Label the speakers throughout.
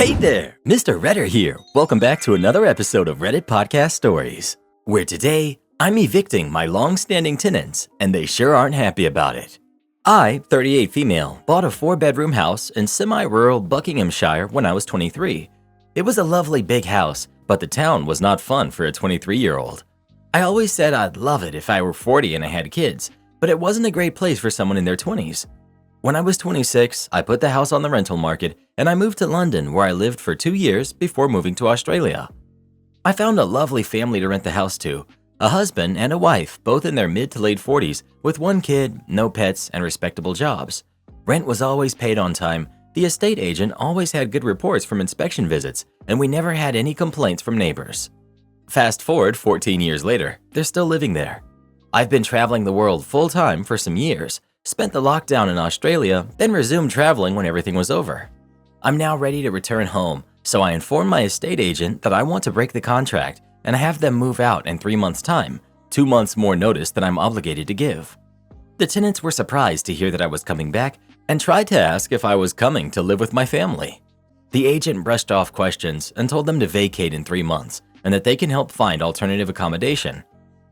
Speaker 1: Hey there, Mr. Redder here. Welcome back to another episode of Reddit Podcast Stories, where today I'm evicting my long-standing tenants, and they sure aren't happy about it. I, 38 female, bought a 4-bedroom house in semi-rural Buckinghamshire when I was 23. It was a lovely big house, but the town was not fun for a 23-year-old. I always said I'd love it if I were 40 and I had kids, but it wasn't a great place for someone in their 20s. When I was 26, I put the house on the rental market and I moved to London, where I lived for 2 years before moving to Australia. I found a lovely family to rent the house to, a husband and a wife, both in their mid to late 40s, with 1 kid, no pets, and respectable jobs. Rent was always paid on time, the estate agent always had good reports from inspection visits, and we never had any complaints from neighbors. Fast forward 14 years later, they're still living there. I've been traveling the world full-time for some years, spent the lockdown in Australia, then resumed traveling when everything was over. I'm now ready to return home, so I informed my estate agent that I want to break the contract and have them move out in 3 months' time, 2 months more notice than I'm obligated to give. The tenants were surprised to hear that I was coming back and tried to ask if I was coming to live with my family. The agent brushed off questions and told them to vacate in 3 months and that they can help find alternative accommodation.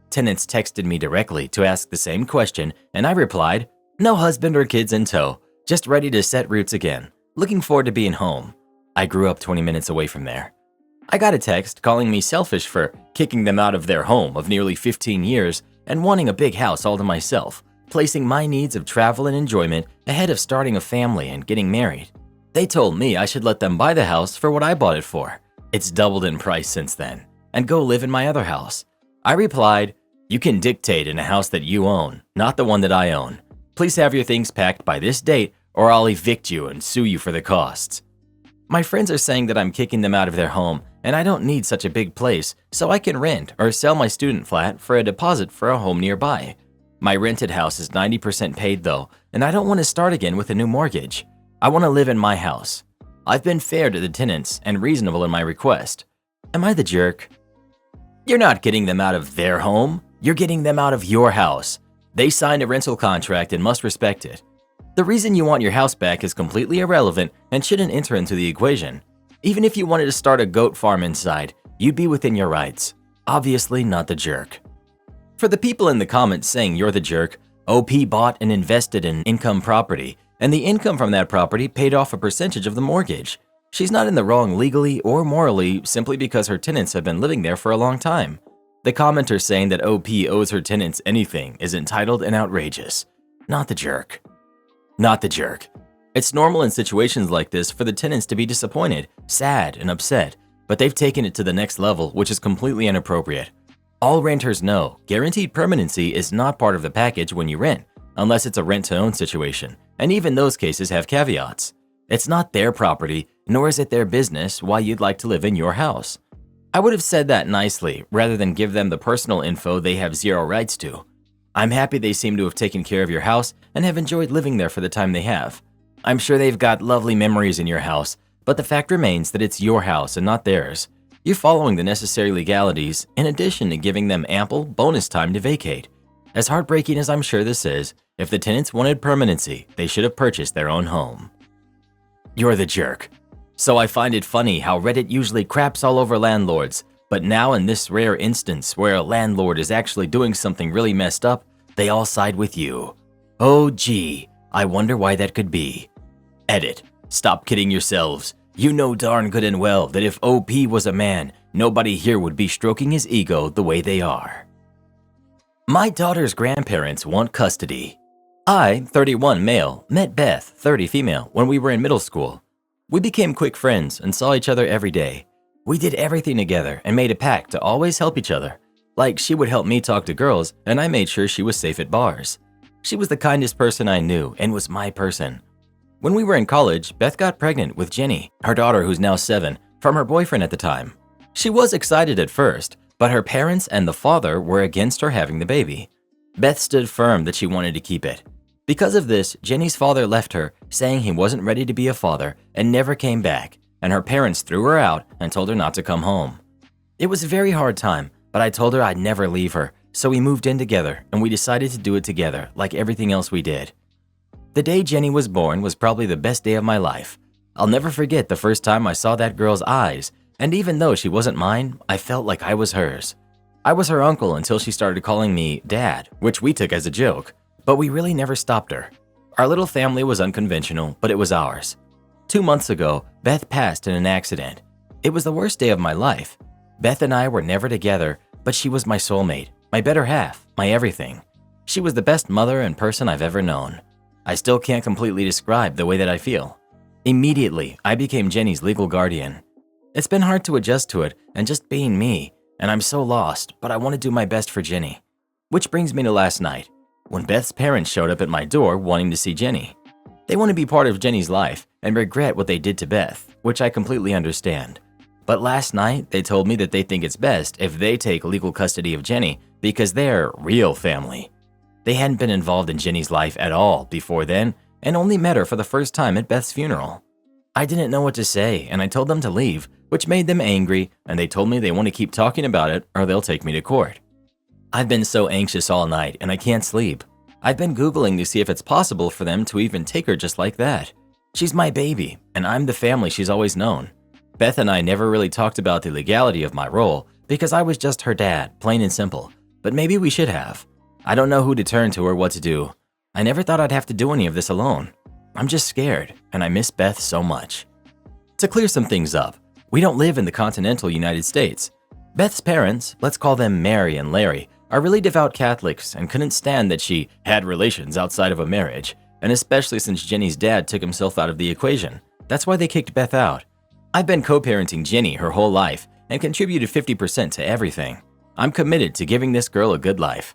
Speaker 1: Tenants texted me directly to ask the same question, and I replied, "No husband or kids in tow, just ready to set roots again. Looking forward to being home." I grew up 20 minutes away from there. I got a text calling me selfish for kicking them out of their home of nearly 15 years and wanting a big house all to myself, placing my needs of travel and enjoyment ahead of starting a family and getting married. They told me I should let them buy the house for what I bought it for. It's doubled in price since then, and go live in my other house. I replied, "You can dictate in a house that you own, not the one that I own. Please have your things packed by this date or I'll evict you and sue you for the costs." My friends are saying that I'm kicking them out of their home and I don't need such a big place, so I can rent or sell my student flat for a deposit for a home nearby. My rented house is 90% paid though, and I don't want to start again with a new mortgage. I want to live in my house. I've been fair to the tenants and reasonable in my request. Am I the jerk? You're not getting them out of their home. You're getting them out of your house. They signed a rental contract and must respect it. The reason you want your house back is completely irrelevant and shouldn't enter into the equation. Even if you wanted to start a goat farm inside, you'd be within your rights. Obviously not the jerk. For the people in the comments saying you're the jerk, OP bought and invested in income property, and the income from that property paid off a percentage of the mortgage. She's not in the wrong legally or morally simply because her tenants have been living there for a long time. The commenter saying that OP owes her tenants anything is entitled and outrageous. Not the jerk. Not the jerk. It's normal in situations like this for the tenants to be disappointed, sad, and upset, but they've taken it to the next level, which is completely inappropriate. All renters know guaranteed permanency is not part of the package when you rent, unless it's a rent-to-own situation, and even those cases have caveats. It's not their property, nor is it their business why you'd like to live in your house. I would have said that nicely rather than give them the personal info they have zero rights to. I'm happy they seem to have taken care of your house and have enjoyed living there for the time they have. I'm sure they've got lovely memories in your house, but the fact remains that it's your house and not theirs. You're following the necessary legalities in addition to giving them ample bonus time to vacate. As heartbreaking as I'm sure this is, if the tenants wanted permanency, they should have purchased their own home. You're the jerk. So I find it funny how Reddit usually craps all over landlords, but now in this rare instance where a landlord is actually doing something really messed up, they all side with you. Oh gee, I wonder why that could be. Edit. Stop kidding yourselves. You know darn good and well that if OP was a man, nobody here would be stroking his ego the way they are. My daughter's grandparents want custody. I, 31 male, met Beth, 30 female, when we were in middle school. We became quick friends and saw each other every day. We did everything together and made a pact to always help each other. Like she would help me talk to girls and I made sure she was safe at bars. She was the kindest person I knew and was my person. When we were in college, Beth got pregnant with Jenny, her daughter who's now 7, from her boyfriend at the time. She was excited at first, but her parents and the father were against her having the baby. Beth stood firm that she wanted to keep it. Because of this, Jenny's father left her, saying he wasn't ready to be a father and never came back, and her parents threw her out and told her not to come home. It was a very hard time, but I told her I'd never leave her, so we moved in together and we decided to do it together like everything else we did. The day Jenny was born was probably the best day of my life. I'll never forget the first time I saw that girl's eyes, and even though she wasn't mine, I felt like I was hers. I was her uncle until she started calling me Dad, which we took as a joke, but we really never stopped her. Our little family was unconventional, but it was ours. 2 months ago, Beth passed in an accident. It was the worst day of my life. Beth and I were never together, but she was my soulmate, my better half, my everything. She was the best mother and person I've ever known. I still can't completely describe the way that I feel. Immediately, I became Jenny's legal guardian. It's been hard to adjust to it and just being me, and I'm so lost, but I want to do my best for Jenny. Which brings me to last night, when Beth's parents showed up at my door wanting to see Jenny. They want to be part of Jenny's life and regret what they did to Beth, which I completely understand. But last night, they told me that they think it's best if they take legal custody of Jenny because they're real family. They hadn't been involved in Jenny's life at all before then and only met her for the first time at Beth's funeral. I didn't know what to say and I told them to leave, which made them angry, and they told me they want to keep talking about it or they'll take me to court. I've been so anxious all night and I can't sleep. I've been Googling to see if it's possible for them to even take her just like that. She's my baby, and I'm the family she's always known. Beth and I never really talked about the legality of my role because I was just her dad, plain and simple, but maybe we should have. I don't know who to turn to or what to do. I never thought I'd have to do any of this alone. I'm just scared, and I miss Beth so much. To clear some things up, we don't live in the continental United States. Beth's parents, let's call them Mary and Larry, are really devout Catholics and couldn't stand that she had relations outside of a marriage, and especially since Jenny's dad took himself out of the equation. That's why they kicked Beth out. I've been co-parenting Jenny her whole life and contributed 50% to everything. I'm committed to giving this girl a good life.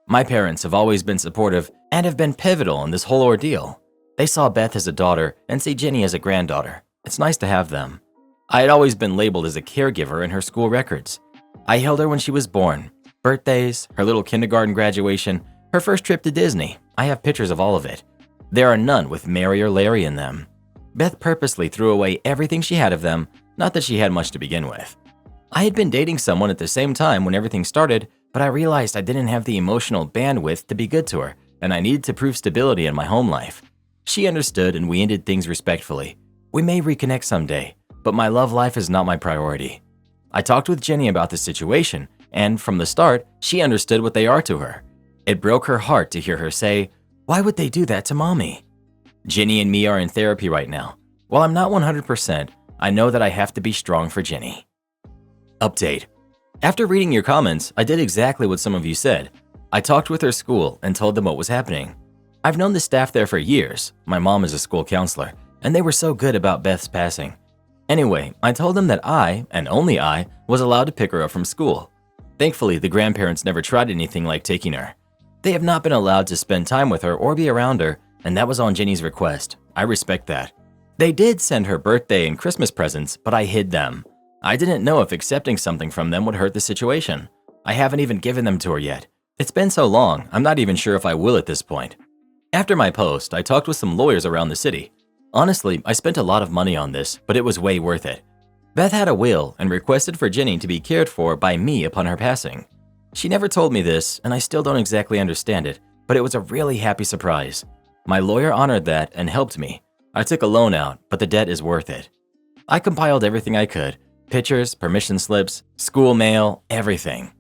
Speaker 1: My parents have always been supportive and have been pivotal in this whole ordeal. They saw Beth as a daughter and see Jenny as a granddaughter. It's nice to have them. I had always been labeled as a caregiver in her school records. I held her when she was born, birthdays, her little kindergarten graduation, her first trip to Disney. I have pictures of all of it. There are none with Mary or Larry in them. Beth purposely threw away everything she had of them, not that she had much to begin with. I had been dating someone at the same time when everything started, but I realized I didn't have the emotional bandwidth to be good to her, and I needed to prove stability in my home life. She understood and we ended things respectfully. We may reconnect someday, but my love life is not my priority. I talked with Jenny about the situation, and from the start, she understood what they are to her. It broke her heart to hear her say, "Why would they do that to mommy?" Jenny and me are in therapy right now. While I'm not 100%, I know that I have to be strong for Jenny. Update. After reading your comments, I did exactly what some of you said. I talked with her school and told them what was happening. I've known the staff there for years. My mom is a school counselor, and they were so good about Beth's passing. Anyway, I told them that I, and only I, was allowed to pick her up from school. Thankfully, the grandparents never tried anything like taking her. They have not been allowed to spend time with her or be around her, and that was on Jenny's request. I respect that. They did send her birthday and Christmas presents, but I hid them. I didn't know if accepting something from them would hurt the situation. I haven't even given them to her yet. It's been so long, I'm not even sure if I will at this point. After my post, I talked with some lawyers around the city. Honestly, I spent a lot of money on this, but it was way worth it. Beth had a will and requested for Jenny to be cared for by me upon her passing. She never told me this, and I still don't exactly understand it, but it was a really happy surprise. My lawyer honored that and helped me. I took a loan out, but the debt is worth it. I compiled everything I could. Pictures, permission slips, school mail, everything.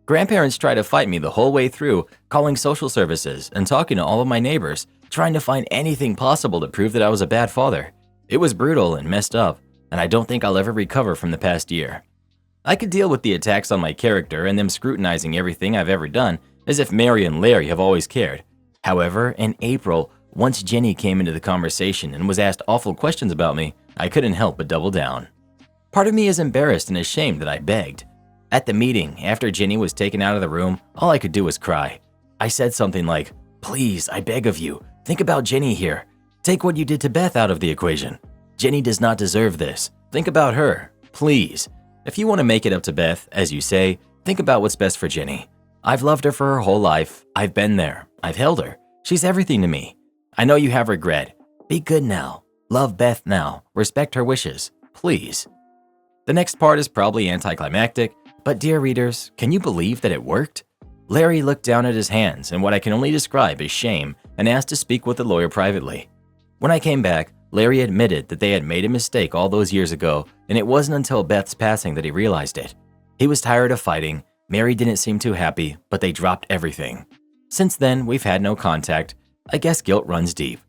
Speaker 1: Grandparents tried to fight me the whole way through, calling social services and talking to all of my neighbors, trying to find anything possible to prove that I was a bad father. It was brutal and messed up, and I don't think I'll ever recover from the past year. I could deal with the attacks on my character and them scrutinizing everything I've ever done as if Mary and Larry have always cared. However, in April, once Jenny came into the conversation and was asked awful questions about me, I couldn't help but double down. Part of me is embarrassed and ashamed that I begged. At the meeting, after Jenny was taken out of the room, all I could do was cry. I said something like, "Please, I beg of you, think about Jenny here. Take what you did to Beth out of the equation. Jenny does not deserve this. Think about her, please. If you want to make it up to Beth, as you say, think about what's best for Jenny. I've loved her for her whole life. I've been there. I've held her. She's everything to me. I know you have regret. Be good now. Love Beth now. Respect her wishes. Please." The next part is probably anticlimactic, but dear readers, can you believe that it worked? Larry looked down at his hands in what I can only describe as shame and asked to speak with the lawyer privately. When I came back, Larry admitted that they had made a mistake all those years ago, and it wasn't until Beth's passing that he realized it. He was tired of fighting, Mary didn't seem too happy, but they dropped everything. Since then, we've had no contact. I guess guilt runs deep.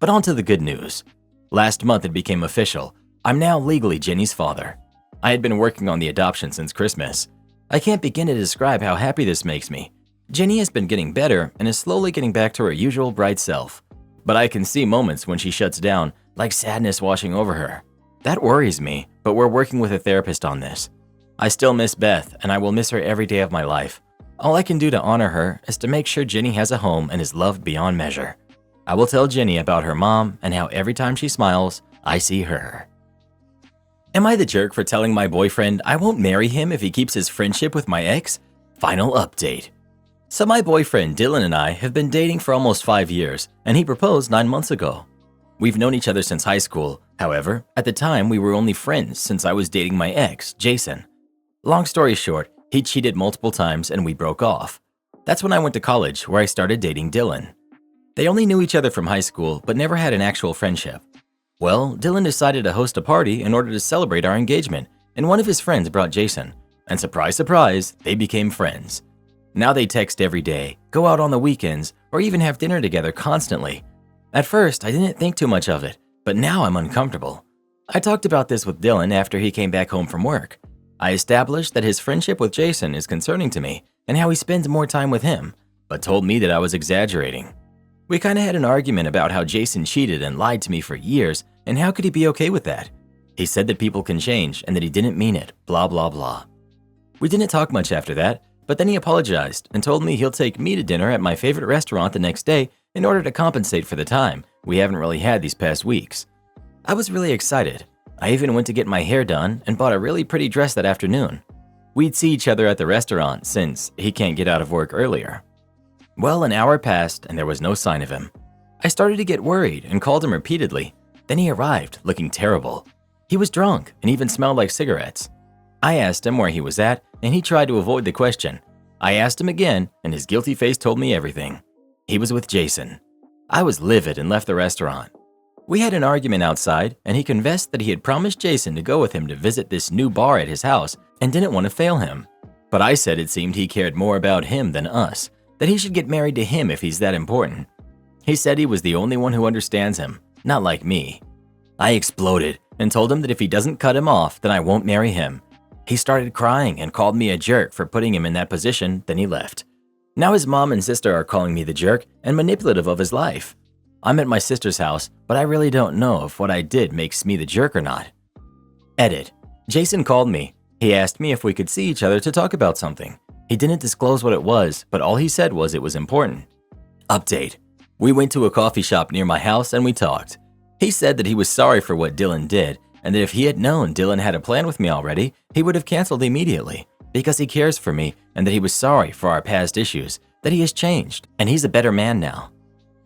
Speaker 1: But on to the good news. Last month it became official. I'm now legally Jenny's father. I had been working on the adoption since Christmas. I can't begin to describe how happy this makes me. Jenny has been getting better and is slowly getting back to her usual bright self. But I can see moments when she shuts down, like sadness washing over her. That worries me, but we're working with a therapist on this. I still miss Beth, and I will miss her every day of my life. All I can do to honor her is to make sure Jenny has a home and is loved beyond measure. I will tell Jenny about her mom and how every time she smiles, I see her. Am I the jerk for telling my boyfriend I won't marry him if he keeps his friendship with my ex? Final update. So my boyfriend Dylan and I have been dating for almost 5 years, and he proposed 9 months ago. We've known each other since high school. However, at the time we were only friends since I was dating my ex, Jason. Long story short, he cheated multiple times and we broke off. That's when I went to college, where I started dating Dylan. They only knew each other from high school, but never had an actual friendship. Well, Dylan decided to host a party in order to celebrate our engagement, and one of his friends brought Jason. And surprise, surprise, they became friends. Now they text every day, go out on the weekends, or even have dinner together constantly. At first, I didn't think too much of it, but now I'm uncomfortable. I talked about this with Dylan after he came back home from work. I established that his friendship with Jason is concerning to me and how he spends more time with him, but told me that I was exaggerating. We kinda had an argument about how Jason cheated and lied to me for years, and how could he be okay with that? He said that people can change and that he didn't mean it, blah blah blah. We didn't talk much after that, but then he apologized and told me he'll take me to dinner at my favorite restaurant the next day in order to compensate for the time we haven't really had these past weeks. I was really excited. I even went to get my hair done and bought a really pretty dress that afternoon. We'd see each other at the restaurant since he can't get out of work earlier. Well, an hour passed and there was no sign of him. I started to get worried and called him repeatedly. Then he arrived, looking terrible. He was drunk and even smelled like cigarettes. I asked him where he was at and he tried to avoid the question. I asked him again and his guilty face told me everything. He was with Jason. I was livid and left the restaurant. We had an argument outside and he confessed that he had promised Jason to go with him to visit this new bar at his house and didn't want to fail him. But I said it seemed he cared more about him than us, that he should get married to him if he's that important. He said he was the only one who understands him, not like me. I exploded and told him that if he doesn't cut him off, then I won't marry him. He started crying and called me a jerk for putting him in that position, then he left. Now his mom and sister are calling me the jerk and manipulative of his life. I'm at my sister's house, but I really don't know if what I did makes me the jerk or not. Edit. Jason called me. He asked me if we could see each other to talk about something. He didn't disclose what it was, but all he said was it was important. Update. We went to a coffee shop near my house and we talked. He said that he was sorry for what Dylan did and that if he had known Dylan had a plan with me already, he would have canceled immediately because he cares for me and that he was sorry for our past issues, that he has changed and he's a better man now.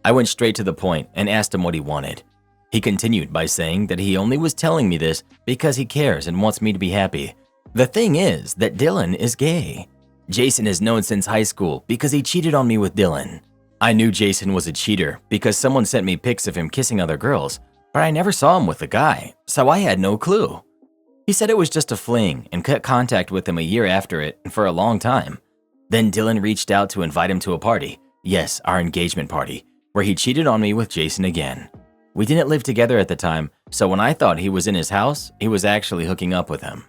Speaker 1: I went straight to the point and asked him what he wanted. He continued by saying that he only was telling me this because he cares and wants me to be happy. The thing is that Dylan is gay. Jason is known since high school because he cheated on me with Dylan. I knew Jason was a cheater because someone sent me pics of him kissing other girls, but I never saw him with a guy, so I had no clue. He said it was just a fling and cut contact with him a year after it and for a long time. Then Dylan reached out to invite him to a party, yes, our engagement party, where he cheated on me with Jason again. We didn't live together at the time, so when I thought he was in his house, he was actually hooking up with him.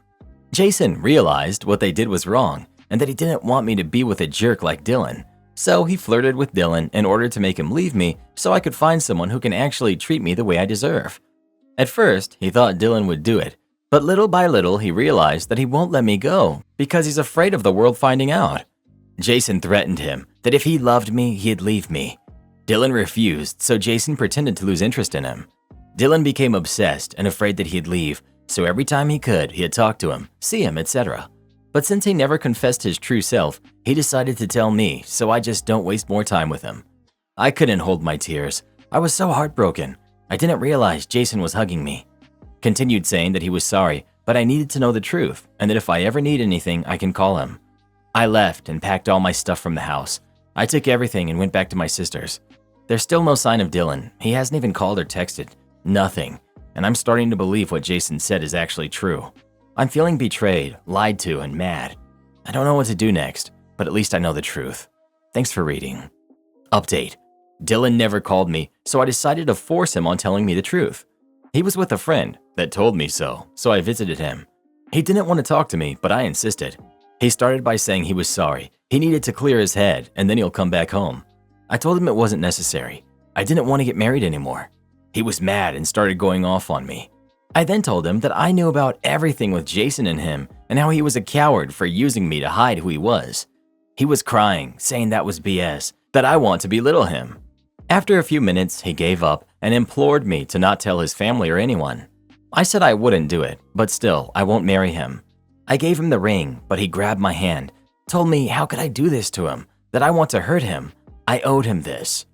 Speaker 1: Jason realized what they did was wrong and that he didn't want me to be with a jerk like Dylan, so he flirted with Dylan in order to make him leave me so I could find someone who can actually treat me the way I deserve. At first, he thought Dylan would do it, but little by little he realized that he won't let me go because he's afraid of the world finding out. Jason threatened him that if he loved me, he'd leave me. Dylan refused, so Jason pretended to lose interest in him. Dylan became obsessed and afraid that he'd leave, so every time he could, he'd talk to him, see him, etc. But since he never confessed his true self, he decided to tell me, so I just don't waste more time with him. I couldn't hold my tears. I was so heartbroken. I didn't realize Jason was hugging me. Continued saying that he was sorry, but I needed to know the truth, and that if I ever need anything, I can call him. I left and packed all my stuff from the house. I took everything and went back to my sister's. There's still no sign of Dylan. He hasn't even called or texted, Nothing, and I'm starting to believe what Jason said is actually true. I'm feeling betrayed, lied to, and mad. I don't know what to do next, but at least I know the truth. Thanks for reading. Update. Dylan never called me, so I decided to force him on telling me the truth. He was with a friend that told me so I visited him. He didn't want to talk to me, but I insisted. He started by saying he was sorry, he needed to clear his head, and then he'll come back home. I told him it wasn't necessary. I didn't want to get married anymore. He was mad and started going off on me. I then told him that I knew about everything with Jason and him and how he was a coward for using me to hide who he was. He was crying, saying that was BS, that I want to belittle him. After a few minutes, he gave up and implored me to not tell his family or anyone. I said I wouldn't do it, but still, I won't marry him. I gave him the ring, but he grabbed my hand, told me how could I do this to him, that I want to hurt him. I owed him this.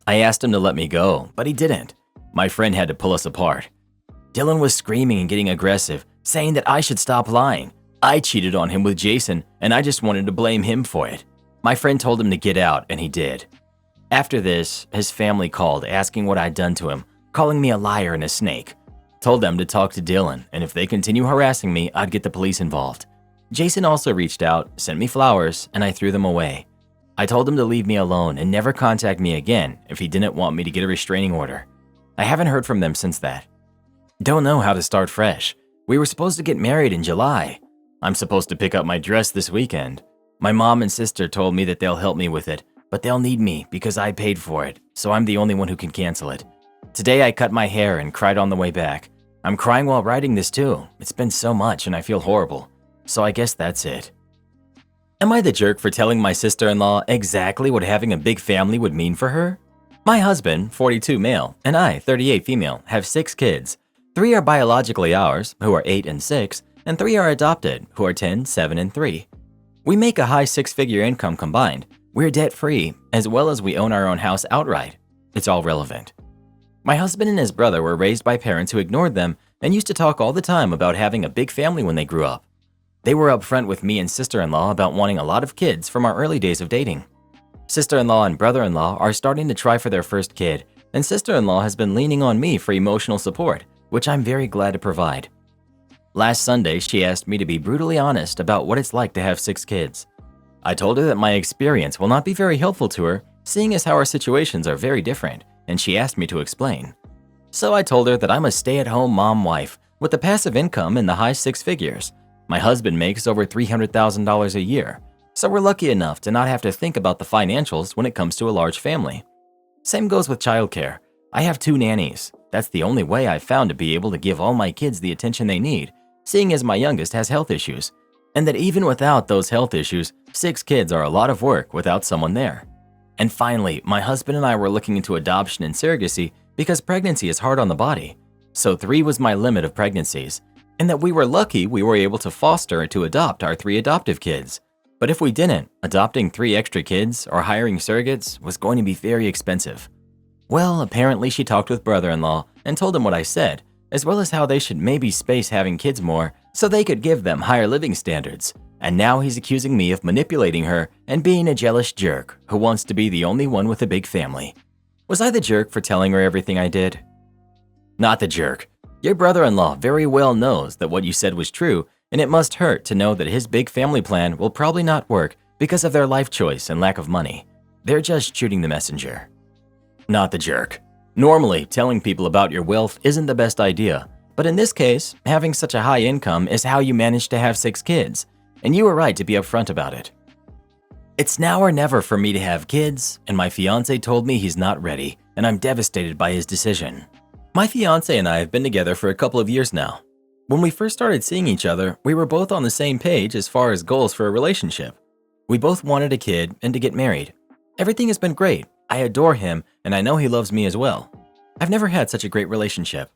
Speaker 1: I asked him to let me go, but he didn't. My friend had to pull us apart. Dylan was screaming and getting aggressive, saying that I should stop lying. I cheated on him with Jason, and I just wanted to blame him for it. My friend told him to get out, and he did. After this, his family called asking what I'd done to him, calling me a liar and a snake. Told them to talk to Dylan, and if they continue harassing me, I'd get the police involved. Jason also reached out, sent me flowers, and I threw them away. I told him to leave me alone and never contact me again if he didn't want me to get a restraining order. I haven't heard from them since that. Don't know how to start fresh. We were supposed to get married in July. I'm supposed to pick up my dress this weekend. My mom and sister told me that they'll help me with it, but they'll need me because I paid for it, so I'm the only one who can cancel it. Today I cut my hair and cried on the way back. I'm crying while writing this too. It's been so much and I feel horrible. So I guess that's it. Am I the jerk for telling my sister-in-law exactly what having a big family would mean for her? My husband, 42 male, and I, 38 female, have 6 kids. 3 are biologically ours, who are 8 and 6, and 3 are adopted, who are 10, 7, and 3. We make a high 6-figure income combined. We're debt-free, as well as we own our own house outright. It's all relevant. My husband and his brother were raised by parents who ignored them and used to talk all the time about having a big family when they grew up. They were upfront with me and sister-in-law about wanting a lot of kids from our early days of dating. Sister-in-law and brother-in-law are starting to try for their first kid, and sister-in-law has been leaning on me for emotional support, which I'm very glad to provide. Last Sunday, she asked me to be brutally honest about what it's like to have 6 kids. I told her that my experience will not be very helpful to her, seeing as how our situations are very different, and she asked me to explain. So I told her that I'm a stay-at-home mom-wife with a passive income in the high 6 figures. My husband makes over $300,000 a year, so we're lucky enough to not have to think about the financials when it comes to a large family. Same goes with childcare. I have 2 nannies. That's the only way I've found to be able to give all my kids the attention they need, seeing as my youngest has health issues, and that even without those health issues, 6 kids are a lot of work without someone there. And finally, my husband and I were looking into adoption and surrogacy because pregnancy is hard on the body. So 3 was my limit of pregnancies, and that we were lucky we were able to foster and to adopt our 3 adoptive kids. But if we didn't, adopting 3 extra kids or hiring surrogates was going to be very expensive. Well, apparently she talked with brother-in-law and told him what I said, as well as how they should maybe space having kids more so they could give them higher living standards. And now he's accusing me of manipulating her and being a jealous jerk who wants to be the only one with a big family. Was I the jerk for telling her everything I did? Not the jerk. Your brother-in-law very well knows that what you said was true, and it must hurt to know that his big family plan will probably not work because of their life choice and lack of money. They're just shooting the messenger. Not the jerk. Normally, telling people about your wealth isn't the best idea, but in this case, having such a high income is how you managed to have 6 kids, and you were right to be upfront about it. It's now or never for me to have kids, and my fiance told me he's not ready, and I'm devastated by his decision. My fiance and I have been together for a couple of years now. When we first started seeing each other, we were both on the same page as far as goals for a relationship. We both wanted a kid and to get married. Everything has been great. I adore him, and I know he loves me as well. I've never had such a great relationship.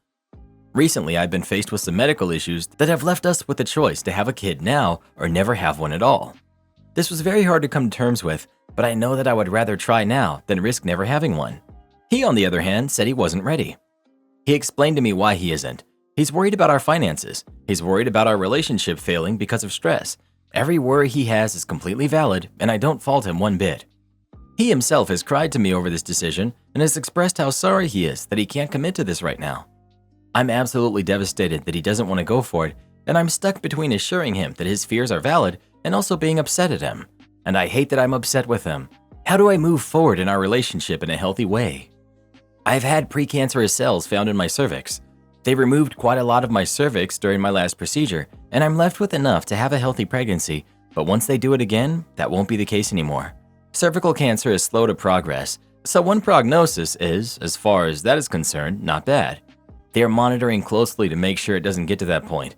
Speaker 1: Recently, I've been faced with some medical issues that have left us with the choice to have a kid now or never have one at all. This was very hard to come to terms with, but I know that I would rather try now than risk never having one. He, on the other hand, said he wasn't ready. He explained to me why he isn't. He's worried about our finances. He's worried about our relationship failing because of stress. Every worry he has is completely valid, and I don't fault him one bit. He himself has cried to me over this decision and has expressed how sorry he is that he can't commit to this right now. I'm absolutely devastated that he doesn't want to go for it, and I'm stuck between assuring him that his fears are valid and also being upset at him. And I hate that I'm upset with him. How do I move forward in our relationship in a healthy way? I've had precancerous cells found in my cervix. They removed quite a lot of my cervix during my last procedure, and I'm left with enough to have a healthy pregnancy, but once they do it again, that won't be the case anymore. Cervical cancer is slow to progress, so one prognosis is, as far as that is concerned, not bad. They are monitoring closely to make sure it doesn't get to that point.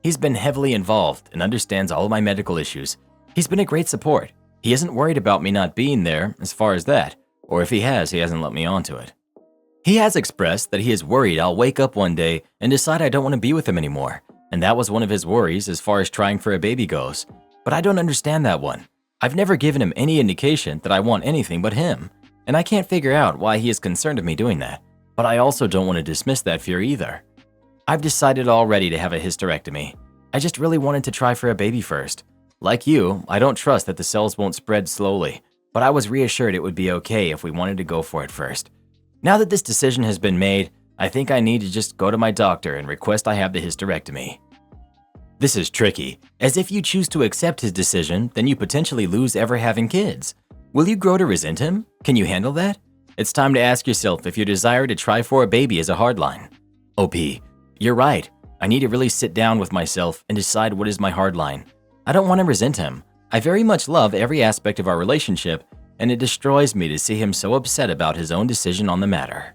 Speaker 1: He's been heavily involved and understands all of my medical issues. He's been a great support. He isn't worried about me not being there as far as that, or if he has, he hasn't let me onto it. He has expressed that he is worried I'll wake up one day and decide I don't want to be with him anymore, and that was one of his worries as far as trying for a baby goes. But I don't understand that one. I've never given him any indication that I want anything but him, and I can't figure out why he is concerned of me doing that, but I also don't want to dismiss that fear either. I've decided already to have a hysterectomy. I just really wanted to try for a baby first. Like you, I don't trust that the cells won't spread slowly, but I was reassured it would be okay if we wanted to go for it first. Now that this decision has been made, I think I need to just go to my doctor and request I have the hysterectomy. This is tricky, as if you choose to accept his decision, then you potentially lose ever having kids. Will you grow to resent him? Can you handle that? It's time to ask yourself if your desire to try for a baby is a hard line. OP, you're right. I need to really sit down with myself and decide what is my hard line. I don't want to resent him. I very much love every aspect of our relationship, and it destroys me to see him so upset about his own decision on the matter.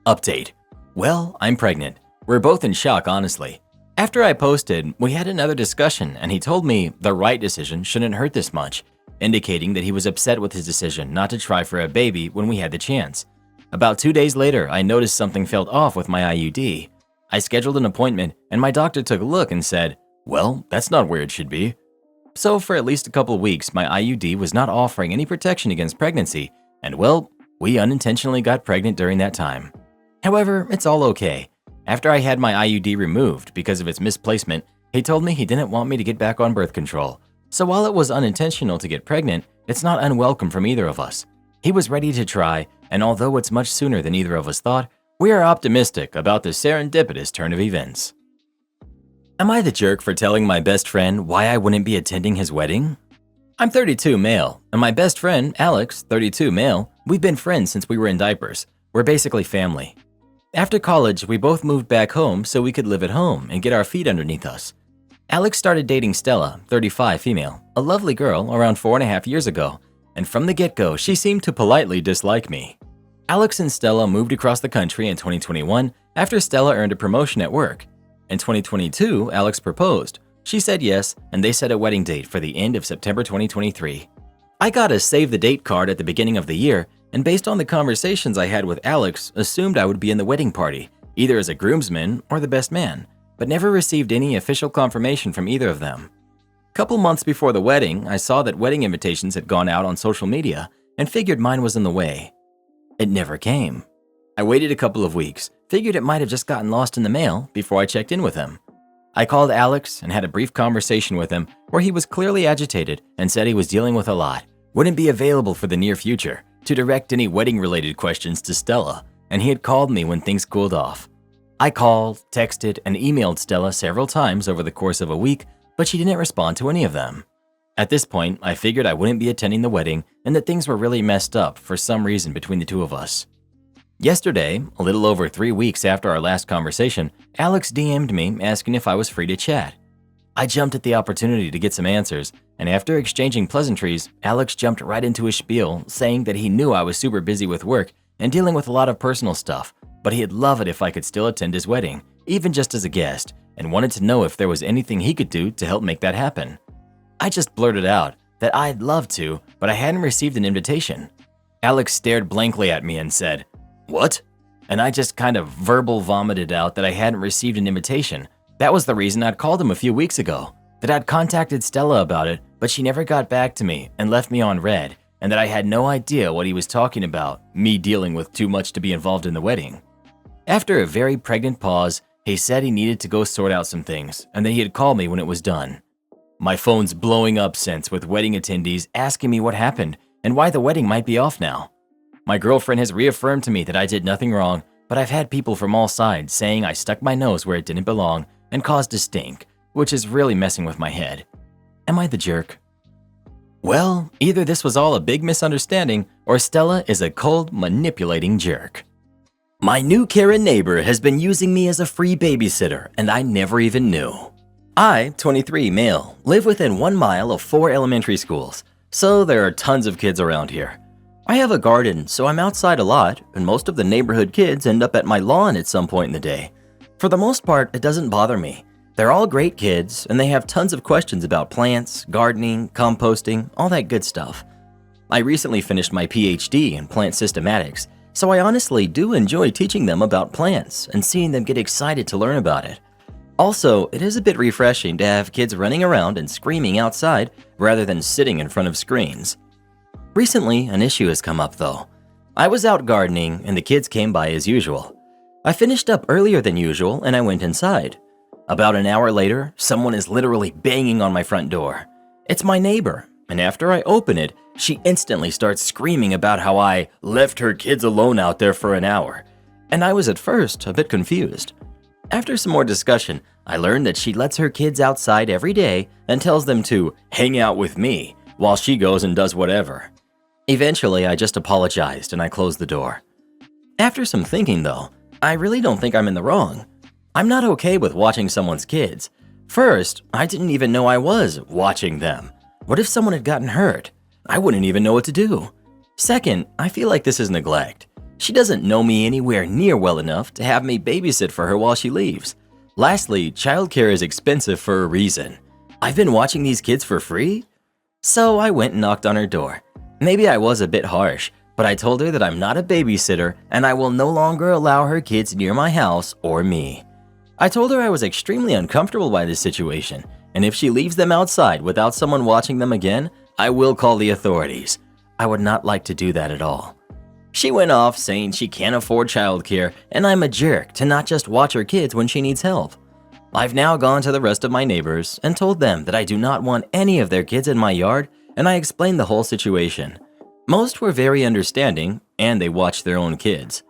Speaker 1: Update. Well, I'm pregnant. We're both in shock, honestly. After I posted, we had another discussion, and he told me the right decision shouldn't hurt this much, indicating that he was upset with his decision not to try for a baby when we had the chance. About 2 days later, I noticed something felt off with my IUD. I scheduled an appointment, and my doctor took a look and said, "Well, that's not where it should be." So for at least a couple weeks, my IUD was not offering any protection against pregnancy, and well, we unintentionally got pregnant during that time. However, it's all okay. After I had my IUD removed because of its misplacement, he told me he didn't want me to get back on birth control. So while it was unintentional to get pregnant, it's not unwelcome from either of us. He was ready to try, and although it's much sooner than either of us thought, we are optimistic about the serendipitous turn of events. Am I the jerk for telling my best friend why I wouldn't be attending his wedding? I'm 32 male, and my best friend, Alex, 32 male, we've been friends since we were in diapers. We're basically family. After college, we both moved back home so we could live at home and get our feet underneath us. Alex started dating Stella, 35 female, a lovely girl, around 4.5 years ago, and from the get-go, she seemed to politely dislike me. Alex and Stella moved across the country in 2021 after Stella earned a promotion at work. In 2022, Alex proposed. She said yes, and they set a wedding date for the end of September 2023. I got a save the date card at the beginning of the year, and based on the conversations I had with Alex, assumed I would be in the wedding party, either as a groomsman or the best man, but never received any official confirmation from either of them. Couple months before the wedding, I saw that wedding invitations had gone out on social media and figured mine was in the way. It never came. I waited a couple of weeks, figured it might have just gotten lost in the mail before I checked in with him. I called Alex and had a brief conversation with him where he was clearly agitated and said he was dealing with a lot, wouldn't be available for the near future to direct any wedding-related questions to Stella, and he had called me when things cooled off. I called, texted, and emailed Stella several times over the course of a week, but she didn't respond to any of them. At this point, I figured I wouldn't be attending the wedding and that things were really messed up for some reason between the two of us. Yesterday, a little over 3 weeks after our last conversation, Alex DM'd me asking if I was free to chat. I jumped at the opportunity to get some answers, and after exchanging pleasantries, Alex jumped right into his spiel, saying that he knew I was super busy with work and dealing with a lot of personal stuff, but he'd love it if I could still attend his wedding, even just as a guest, and wanted to know if there was anything he could do to help make that happen. I just blurted out that I'd love to, but I hadn't received an invitation. Alex stared blankly at me and said, "What?" And I just kind of verbal vomited out that I hadn't received an invitation. That was the reason I'd called him a few weeks ago, that I'd contacted Stella about it, but she never got back to me and left me on red, and that I had no idea what he was talking about, me dealing with too much to be involved in the wedding. After a very pregnant pause, he said he needed to go sort out some things, and that he'd call me when it was done. My phone's blowing up since with wedding attendees asking me what happened and why the wedding might be off now. My girlfriend has reaffirmed to me that I did nothing wrong, but I've had people from all sides saying I stuck my nose where it didn't belong and caused a stink, which is really messing with my head. Am I the jerk? Well, either this was all a big misunderstanding or Stella is a cold, manipulating jerk. My new Karen neighbor has been using me as a free babysitter, and I never even knew. I, 23, male, live within 1 mile of 4 elementary schools, so there are tons of kids around here. I have a garden, so I'm outside a lot, and most of the neighborhood kids end up at my lawn at some point in the day. For the most part, it doesn't bother me. They're all great kids, and they have tons of questions about plants, gardening, composting, all that good stuff. I recently finished my PhD in plant systematics, so I honestly do enjoy teaching them about plants and seeing them get excited to learn about it. Also, it is a bit refreshing to have kids running around and screaming outside rather than sitting in front of screens. Recently, an issue has come up though. I was out gardening and the kids came by as usual. I finished up earlier than usual and I went inside. About an hour later, someone is literally banging on my front door. It's my neighbor, and after I open it, she instantly starts screaming about how I left her kids alone out there for an hour. And I was at first a bit confused. After some more discussion, I learned that she lets her kids outside every day and tells them to hang out with me while she goes and does whatever. Eventually, I just apologized and I closed the door. After some thinking though, I really don't think I'm in the wrong. I'm not okay with watching someone's kids. First, I didn't even know I was watching them. What if someone had gotten hurt? I wouldn't even know what to do. Second, I feel like this is neglect. She doesn't know me anywhere near well enough to have me babysit for her while she leaves. Lastly, childcare is expensive for a reason. I've been watching these kids for free? So I went and knocked on her door. Maybe I was a bit harsh, but I told her that I'm not a babysitter and I will no longer allow her kids near my house or me. I told her I was extremely uncomfortable by this situation, and if she leaves them outside without someone watching them again, I will call the authorities. I would not like to do that at all. She went off saying she can't afford childcare and I'm a jerk to not just watch her kids when she needs help. I've now gone to the rest of my neighbors and told them that I do not want any of their kids in my yard, and I explained the whole situation. Most were very understanding and they watched their own kids.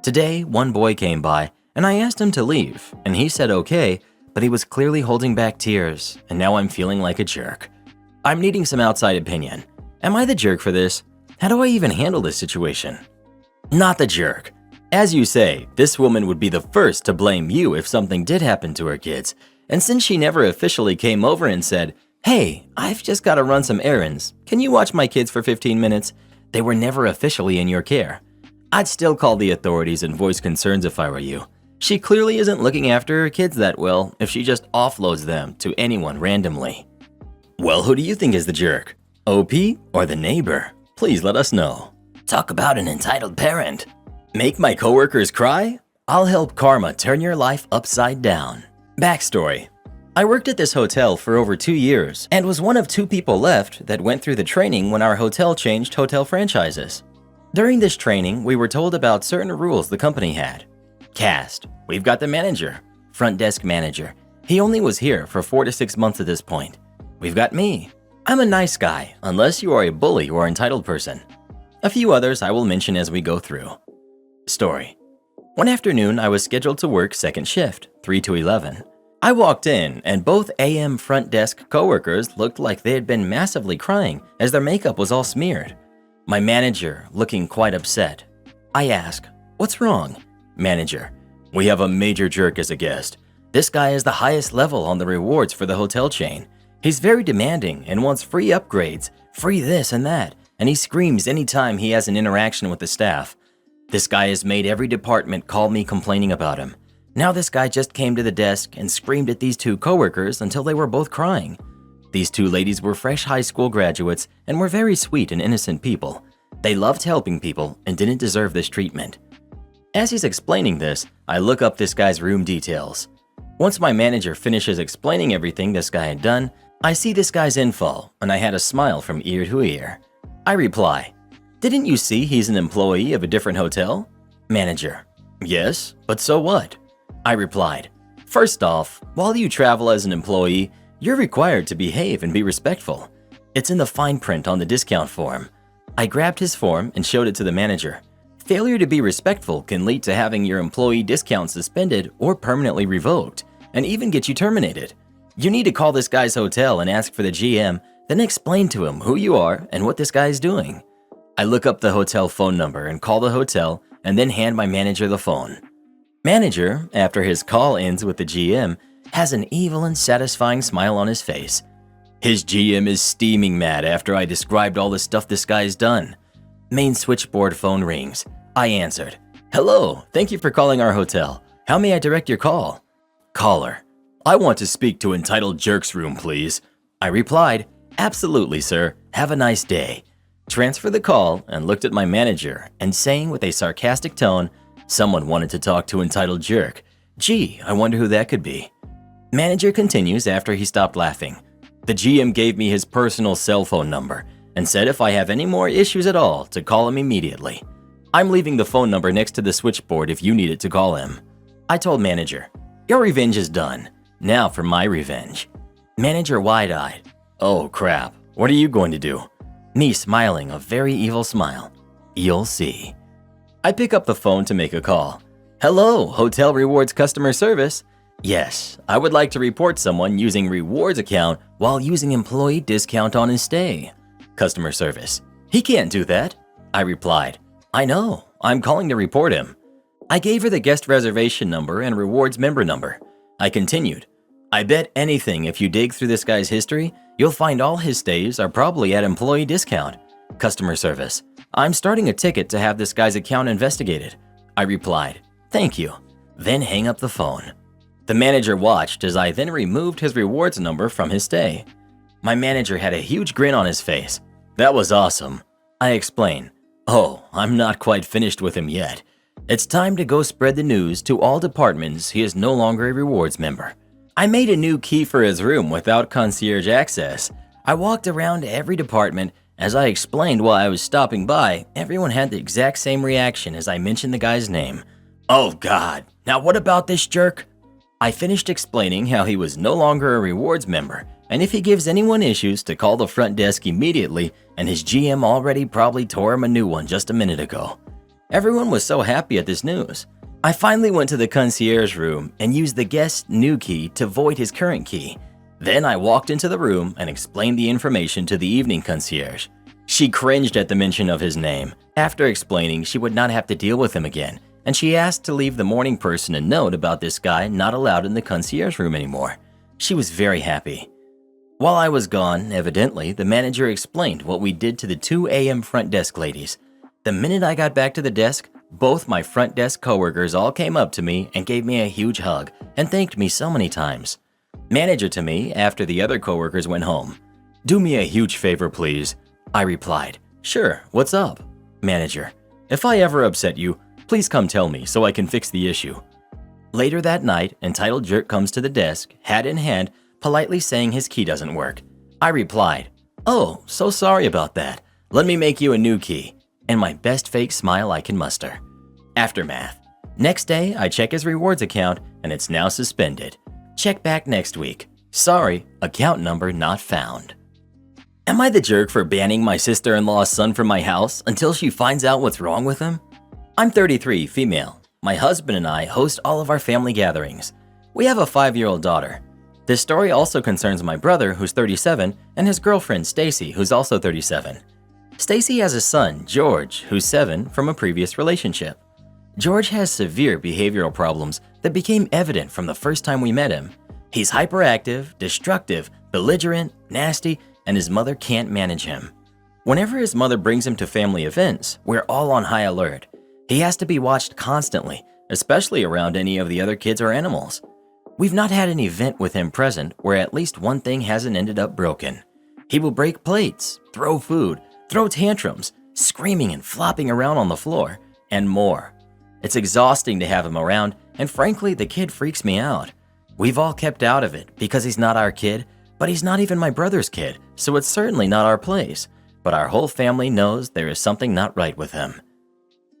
Speaker 1: Today, one boy came by and I asked him to leave and he said okay, but he was clearly holding back tears and now I'm feeling like a jerk. I'm needing some outside opinion. Am I the jerk for this? How do I even handle this situation? Not the jerk. As you say, this woman would be the first to blame you if something did happen to her kids. And since she never officially came over and said, "Hey, I've just got to run some errands. Can you watch my kids for 15 minutes?" They were never officially in your care. I'd still call the authorities and voice concerns if I were you. She clearly isn't looking after her kids that well if she just offloads them to anyone randomly. Well, who do you think is the jerk? OP or the neighbor? Please let us know. Talk about an entitled parent. Make my coworkers cry? I'll help karma turn your life upside down. Backstory. I worked at this hotel for over 2 years and was one of 2 people left that went through the training when our hotel changed hotel franchises. During this training, we were told about certain rules the company had. Cast. We've got the manager. Front desk manager. He only was here for 4 to 6 months at this point. We've got me. I'm a nice guy, unless you are a bully or entitled person. A few others I will mention as we go through. Story. One afternoon, I was scheduled to work second shift, 3 to 11. I walked in, and both AM front desk coworkers looked like they had been massively crying as their makeup was all smeared. My manager, looking quite upset. I ask, "What's wrong?" Manager, "We have a major jerk as a guest. This guy is the highest level on the rewards for the hotel chain. He's very demanding and wants free upgrades, free this and that, and he screams anytime he has an interaction with the staff. This guy has made every department call me complaining about him. Now this guy just came to the desk and screamed at these 2 coworkers until they were both crying. These 2 ladies were fresh high school graduates and were very sweet and innocent people. They loved helping people and didn't deserve this treatment." As he's explaining this, I look up this guy's room details. Once my manager finishes explaining everything this guy had done, I see this guy's info and I had a smile from ear to ear. I reply, "Didn't you see he's an employee of a different hotel?" Manager, "Yes, but so what?" I replied, "First off, while you travel as an employee, you're required to behave and be respectful. It's in the fine print on the discount form." I grabbed his form and showed it to the manager. Failure to be respectful can lead to having your employee discount suspended or permanently revoked, and even get you terminated. You need to call this guy's hotel and ask for the GM, then explain to him who you are and what this guy is doing. I look up the hotel phone number and call the hotel, and then hand my manager the phone. Manager, after his call ends with the GM, has an evil and satisfying smile on his face. His GM is steaming mad after I described all the stuff this guy's done. Main switchboard phone rings. I answered. Hello, thank you for calling our hotel. How may I direct your call? Caller. I want to speak to Entitled Jerk's room, please. I replied, absolutely, sir. Have a nice day. Transferred the call and looked at my manager and saying with a sarcastic tone, someone wanted to talk to Entitled Jerk. Gee, I wonder who that could be. Manager continues after he stopped laughing. The GM gave me his personal cell phone number and said if I have any more issues at all to call him immediately. I'm leaving the phone number next to the switchboard if you need it to call him. I told manager, your revenge is done. Now for my revenge. Manager wide-eyed. Oh crap, what are you going to do? Me smiling a very evil smile. You'll see. I pick up the phone to make a call. Hello, Hotel Rewards customer service. Yes, I would like to report someone using rewards account while using employee discount on his stay. Customer service. He can't do that. I replied. I know, I'm calling to report him. I gave her the guest reservation number and rewards member number. I continued. I bet anything if you dig through this guy's history, you'll find all his stays are probably at employee discount. Customer service. I'm starting a ticket to have this guy's account investigated. I replied. Thank you. Then hang up the phone. The manager watched as I then removed his rewards number from his stay. My manager had a huge grin on his face. That was awesome. I explained. Oh, I'm not quite finished with him yet. It's time to go spread the news to all departments he is no longer a rewards member. I made a new key for his room without concierge access. I walked around to every department. As I explained while I was stopping by, everyone had the exact same reaction as I mentioned the guy's name. Oh God, now what about this jerk? I finished explaining how he was no longer a rewards member, and if he gives anyone issues to call the front desk immediately, and his GM already probably tore him a new one just a minute ago. Everyone was so happy at this news. I finally went to the concierge room and used the guest's new key to void his current key. Then I walked into the room and explained the information to the evening concierge. She cringed at the mention of his name. After explaining she would not have to deal with him again, and she asked to leave the morning person a note about this guy not allowed in the concierge room anymore. She was very happy. While I was gone, evidently, the manager explained what we did to the 2 a.m. front desk ladies. The minute I got back to the desk, both my front desk coworkers all came up to me and gave me a huge hug and thanked me so many times. Manager to me after the other coworkers went home. Do me a huge favor, please. I replied. Sure, what's up? Manager. If I ever upset you, please come tell me so I can fix the issue. Later that night, Entitled Jerk comes to the desk, hat in hand, politely saying his key doesn't work. I replied, oh, so sorry about that. Let me make you a new key. And my best fake smile I can muster. Aftermath. Next day, I check his rewards account and it's now suspended. Check back next week. Sorry, account number not found. Am I the jerk for banning my sister-in-law's son from my house until she finds out what's wrong with him? I'm 33, female. My husband and I host all of our family gatherings. We have a 5-year-old daughter. This story also concerns my brother, who's 37, and his girlfriend, Stacy, who's also 37. Stacy has a son, George, who's 7, from a previous relationship. George has severe behavioral problems that became evident from the first time we met him. He's hyperactive, destructive, belligerent, nasty, and his mother can't manage him. Whenever his mother brings him to family events, we're all on high alert. He has to be watched constantly, especially around any of the other kids or animals. We've not had an event with him present where at least one thing hasn't ended up broken. He will break plates, throw food, throw tantrums, screaming and flopping around on the floor, and more. It's exhausting to have him around, and frankly, the kid freaks me out. We've all kept out of it because he's not our kid, but he's not even my brother's kid, so it's certainly not our place. But our whole family knows there is something not right with him.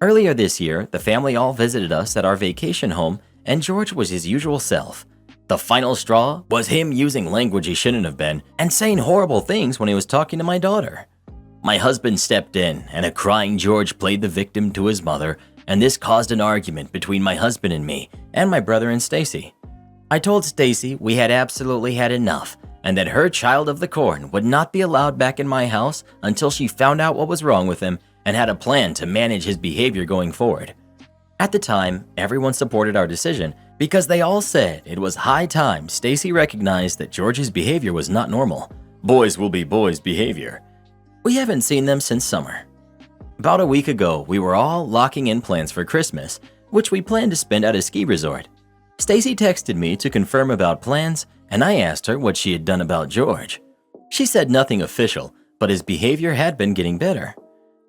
Speaker 1: Earlier this year, the family all visited us at our vacation home, and George was his usual self. The final straw was him using language he shouldn't have been and saying horrible things when he was talking to my daughter. My husband stepped in, and a crying George played the victim to his mother, and this caused an argument between my husband and me, and my brother and Stacy. I told Stacy we had absolutely had enough, and that her child of the corn would not be allowed back in my house until she found out what was wrong with him and had a plan to manage his behavior going forward. At the time, everyone supported our decision because they all said it was high time Stacy recognized that George's behavior was not normal. Boys will be boys' behavior. We haven't seen them since summer. About a week ago, we were all locking in plans for Christmas, which we planned to spend at a ski resort. Stacy texted me to confirm about plans, and I asked her what she had done about George. She said nothing official, but his behavior had been getting better.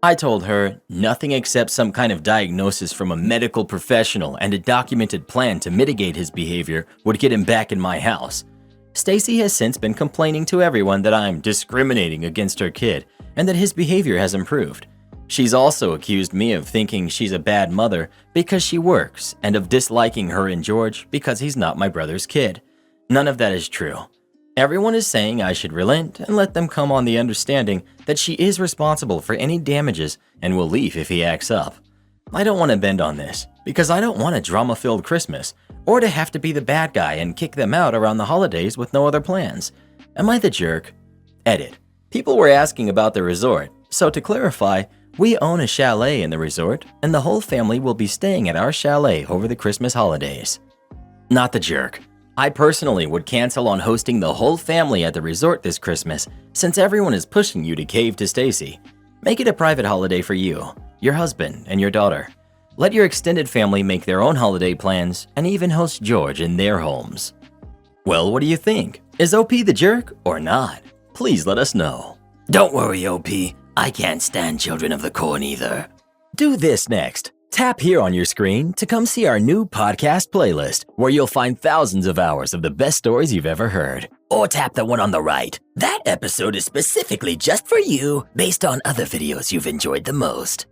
Speaker 1: I told her nothing except some kind of diagnosis from a medical professional and a documented plan to mitigate his behavior would get him back in my house. Stacy has since been complaining to everyone that I'm discriminating against her kid and that his behavior has improved. She's also accused me of thinking she's a bad mother because she works and of disliking her and George because he's not my brother's kid. None of that is true. Everyone is saying I should relent and let them come on the understanding that she is responsible for any damages and will leave if he acts up. I don't want to bend on this because I don't want a drama-filled Christmas or to have to be the bad guy and kick them out around the holidays with no other plans. Am I the jerk? Edit. People were asking about the resort, so to clarify, we own a chalet in the resort, and the whole family will be staying at our chalet over the Christmas holidays. Not the jerk. I personally would cancel on hosting the whole family at the resort this Christmas, since everyone is pushing you to cave to Stacy. Make it a private holiday for you, your husband, and your daughter. Let your extended family make their own holiday plans and even host George in their homes. Well, what do you think? Is OP the jerk or not? Please let us know. Don't worry, OP. I can't stand Children of the Corn either. Do this next. Tap here on your screen to come see our new podcast playlist, where you'll find thousands of hours of the best stories you've ever heard. Or tap the one on the right. That episode is specifically just for you, based on other videos you've enjoyed the most.